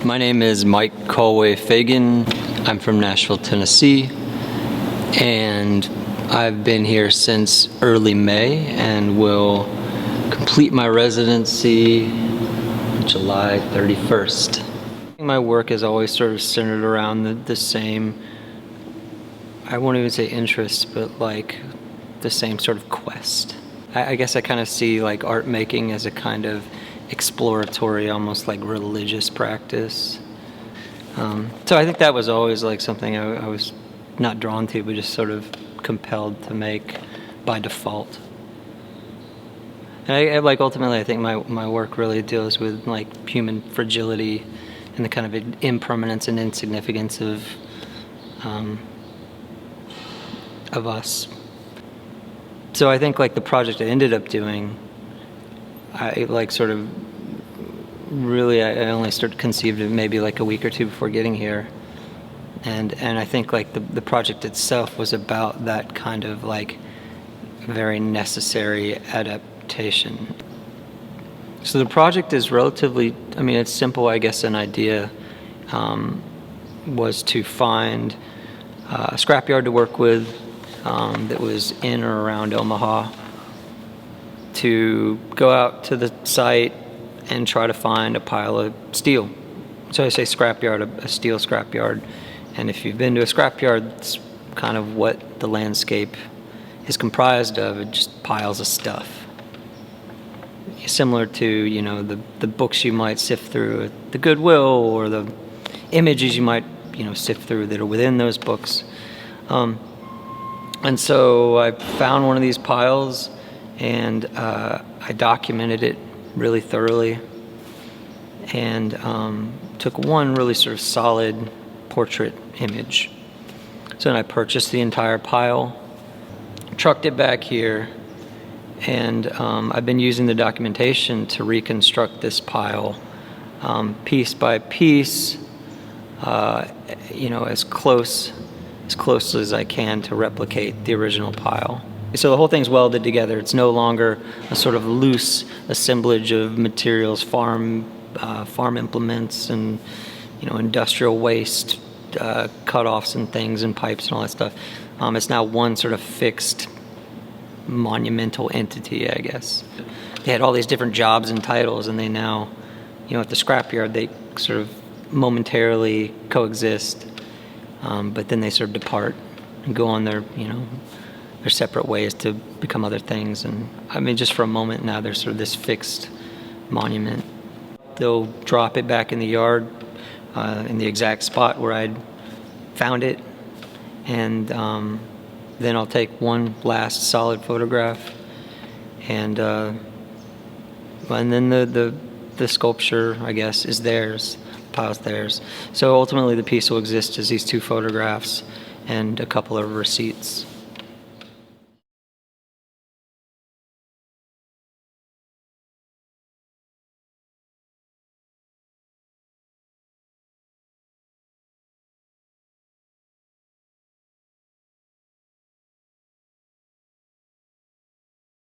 My name is Mike Calway-Fagen. I'm from Nashville, Tennessee, and I've been here since early May and will complete my residency July 31st. My work is always sort of centered around the same, I won't even say interests, but like the same sort of quest. I guess I kind of see like art making as a kind of exploratory, almost like religious practice. So I think that was always like something I was not drawn to, but just sort of compelled to make by default. And I like ultimately I think my work really deals with like human fragility and the kind of impermanence and insignificance of us. So I think like the project I ended up doing, I like sort of really I only started conceived it maybe like a week or two before getting here, and I think like the project itself was about that kind of like very necessary adaptation. So the project is relatively, I mean it's simple, I guess. An idea was to find a scrapyard to work with that was in or around Omaha, to go out to the site and try to find a pile of steel. So I say scrapyard, a steel scrapyard. And if you've been to a scrapyard, it's kind of what the landscape is comprised of. It's just piles of stuff. Similar to, you know, the books you might sift through at the Goodwill, or the images you might, you know, sift through that are within those books. And so I found one of these piles, and I documented it really thoroughly, and took one really sort of solid portrait image. So then I purchased the entire pile, trucked it back here, and I've been using the documentation to reconstruct this pile piece by piece, you know, as close as I can to replicate the original pile. So the whole thing's welded together. It's no longer a sort of loose assemblage of materials, farm implements, and, you know, industrial waste, cutoffs and things and pipes and all that stuff. It's now one sort of fixed monumental entity, I guess. They had all these different jobs and titles, and they now, you know, at the scrapyard they sort of momentarily coexist, but then they sort of depart and go on their, you know, their separate ways to become other things. And I mean, just for a moment now, there's sort of this fixed monument. They'll drop it back in the yard, in the exact spot where I'd found it, and then I'll take one last solid photograph, and then the sculpture, I guess, is theirs. The pile's theirs. So ultimately, the piece will exist as these two photographs and a couple of receipts.